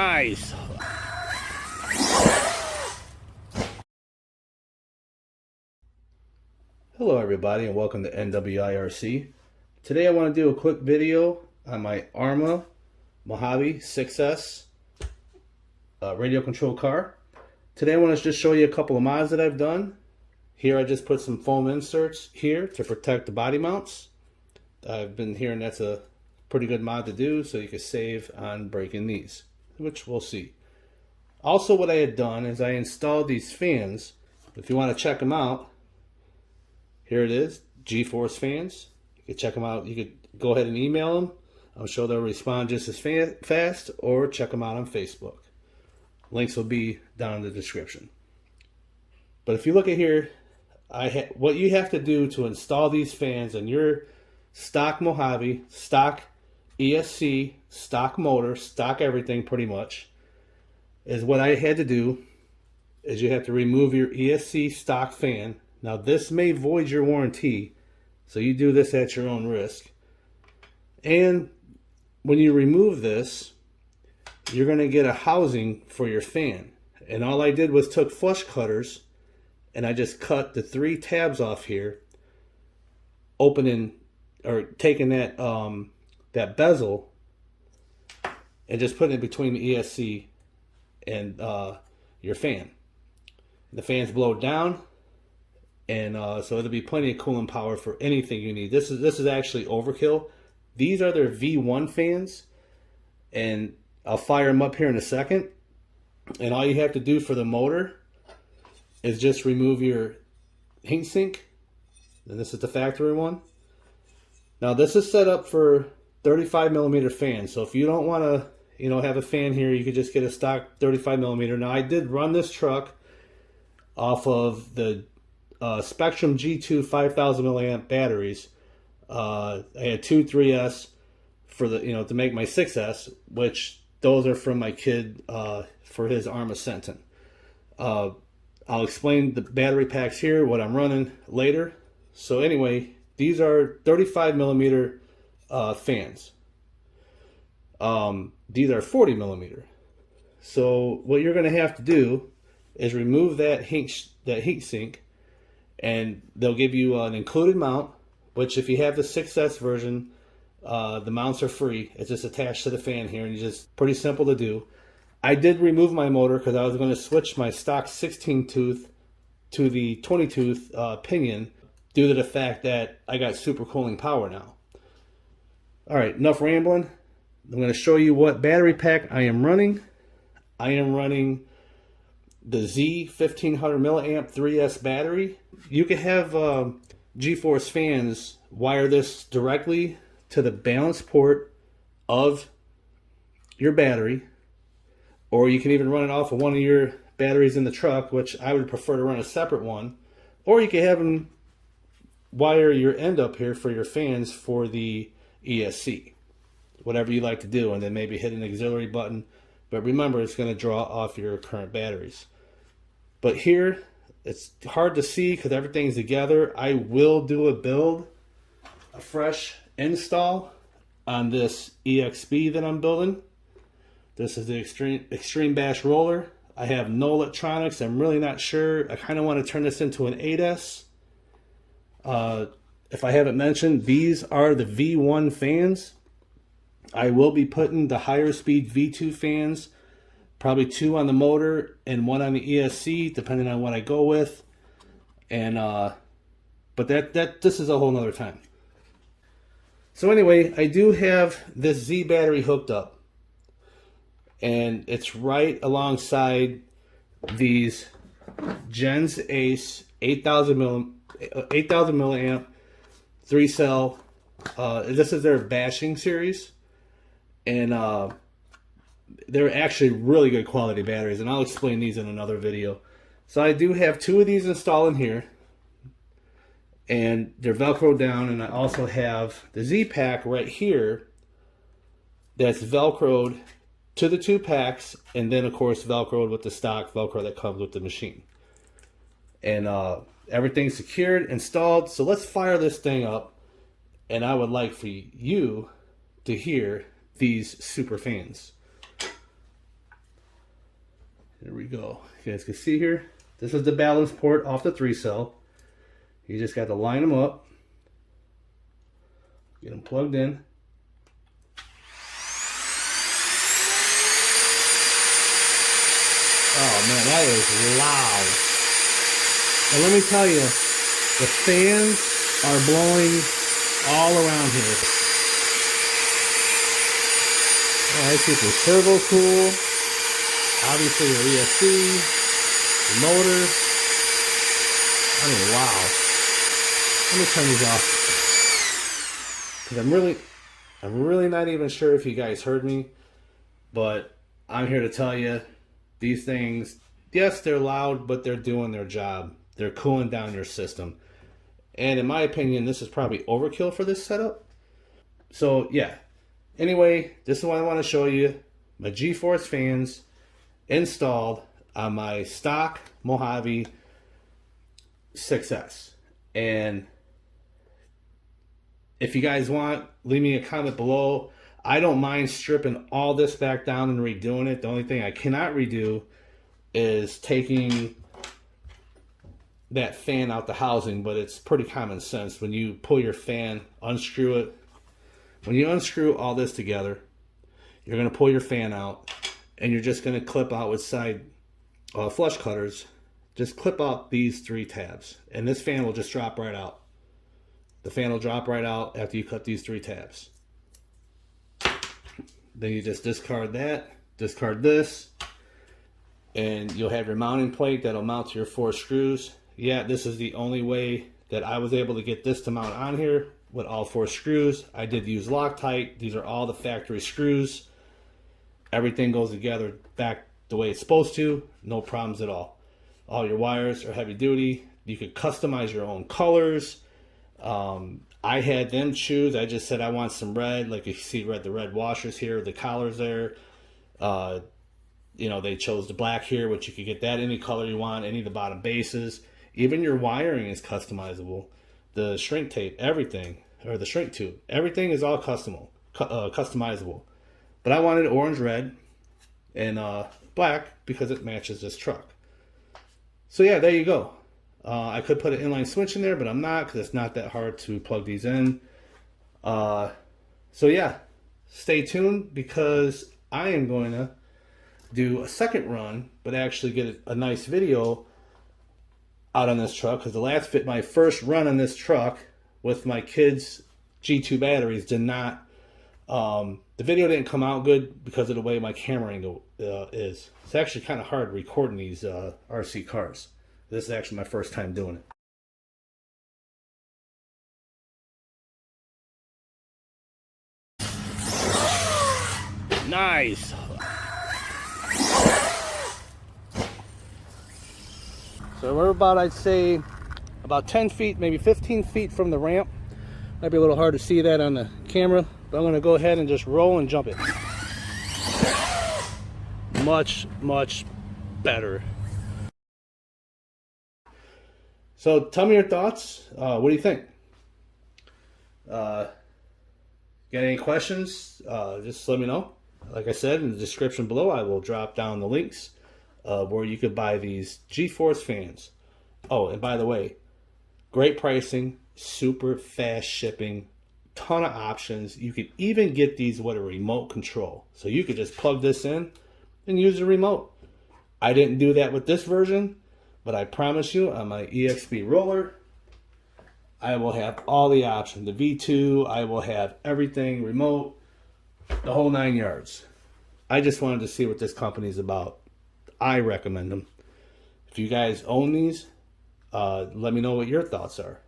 Nice. Hello everybody and welcome to NWIRC. Today I want to do a quick video on my Arrma Mojave 6S radio control car. Today I want to just show you a couple of mods that I've done. Here I just put some foam inserts here to protect the body mounts. I've been hearing that's a pretty good mod to do, so you can save on breaking these, which we'll see. Also, what I had done is I installed these fans. If you want to check them out, here it is, G-Force fans. You can check them out. You could go ahead and email them. I'm sure they'll respond just as fast, or check them out on Facebook. Links will be down in the description. But if you look at here, what you have to do to install these fans in your stock Mojave, stock ESC, stock motor, stock everything pretty much, is what I had to do is you have to remove your ESC stock fan. Now this may void your warranty, so you do this at your own risk. And when you remove this, you're going to get a housing for your fan. And all I did was took flush cutters and I just cut the 3 tabs off here, opening or taking that that bezel and just putting it between the ESC and your fan. The fans blow down, and so it'll be plenty of cooling power for anything you need. This is actually overkill. These are their V1 fans, and I'll fire them up here in a second. And all you have to do for the motor is just remove your heatsink, and this is the factory one. Now this is set up for 35 millimeter fan, so if you don't want to have a fan here, you could just get a stock 35 millimeter. Now I did run this truck off of the Spectrum G2 5000 milliamp batteries. I had 2 3S for the to make my 6S, which those are from my kid for his Arrma Sentin. I'll explain the battery packs here, what I'm running later. So anyway, these are 35 millimeter fans. These are 40 millimeter. So what you're going to have to do is remove that heat sink, and they'll give you an included mount, which if you have the 6S version, the mounts are free. It's just attached to the fan here, and it's just pretty simple to do. I did remove my motor because I was going to switch my stock 16 tooth to the 20 tooth pinion due to the fact that I got super cooling power now. Alright, enough rambling. I'm going to show you what battery pack I am running. I am running the Z 1500 milliamp 3S battery. You can have G-Force fans wire this directly to the balance port of your battery, or you can even run it off of one of your batteries in the truck, which I would prefer to run a separate one, or you can have them wire your end up here for your fans for the ESC, whatever you like to do, and then maybe hit an auxiliary button. But remember, it's going to draw off your current batteries. But here it's hard to see because everything's together. I will do a fresh install on this EXP that I'm building. This is the Extreme Bash roller. I have no electronics. I'm really not sure. I kind of want to turn this into an 8S. If I haven't mentioned, these are the V1 fans. I will be putting the higher speed V2 fans, probably 2 on the motor and 1 on the ESC, depending on what I go with. And but this is a whole nother time. So anyway, I do have this Z battery hooked up, and it's right alongside these Gens Ace 8000 milliamp 3-cell. This is their bashing series, and they're actually really good quality batteries, and I'll explain these in another video. So I do have 2 of these installed in here, and they're Velcro down, and I also have the Z pack right here that's Velcroed to the 2 packs, and then of course Velcroed with the stock Velcro that comes with the machine. And everything's secured, installed. So let's fire this thing up, and I would like for you to hear these super fans. There we go. You guys can see here, this is the balance port off the 3-cell. You just got to line them up, get them plugged in. Oh man, that is loud. And let me tell you, the fans are blowing all around here. Alright, keep the turbo cool. Obviously your ESC, the motor. I mean, wow. Let me turn these off. Because I'm really not even sure if you guys heard me, but I'm here to tell you, these things, yes, they're loud, but they're doing their job. They're cooling down your system. And in my opinion, this is probably overkill for this setup. So yeah. Anyway, this is what I want to show you. My G-Force fans installed on my stock Mojave 6S. And if you guys want, leave me a comment below. I don't mind stripping all this back down and redoing it. The only thing I cannot redo is taking that fan out the housing, but it's pretty common sense. When you pull your fan, unscrew it. When you unscrew all this together, you're going to pull your fan out, and you're just going to clip out with side flush cutters. Just clip out these 3 tabs, and this fan will just drop right out. The fan will drop right out after you cut these 3 tabs. Then you just discard that, discard this, and you'll have your mounting plate that'll mount to your 4 screws. Yeah, this is the only way that I was able to get this to mount on here with all 4 screws. I did use Loctite. These are all the factory screws. Everything goes together back the way it's supposed to. No problems at all. All your wires are heavy duty. You could customize your own colors. I had them choose. I just said I want some red, like you see the red washers here, the collars there. You know, they chose the black here, which you could get that any color you want, any of the bottom bases. Even your wiring is customizable. The shrink tape, everything, or the shrink tube, everything is all customizable. But I wanted orange, red, and black because it matches this truck. So yeah, there you go. I could put an inline switch in there, but I'm not, because it's not that hard to plug these in. So yeah, stay tuned, because I am going to do a second run, but actually get a nice video out on this truck, because my first run on this truck with my kids' G2 batteries did not, the video didn't come out good because of the way my camera angle is. It's actually kind of hard recording these RC cars. This is actually my first time doing it. Nice. So we're about, I'd say, about 10 feet, maybe 15 feet from the ramp. Might be a little hard to see that on the camera, but I'm going to go ahead and just roll and jump it. Much, much better. So tell me your thoughts. What do you think? Got any questions? Just let me know. Like I said, in the description below, I will drop down the links where you could buy these G-Force fans. Oh, and by the way, great pricing, super fast shipping, ton of options. You could even get these with a remote control. So you could just plug this in and use the remote. I didn't do that with this version, but I promise you on my EXP roller, I will have all the options. The V2, I will have everything, remote, the whole 9 yards. I just wanted to see what this company is about. I recommend them. If you guys own these, let me know what your thoughts are.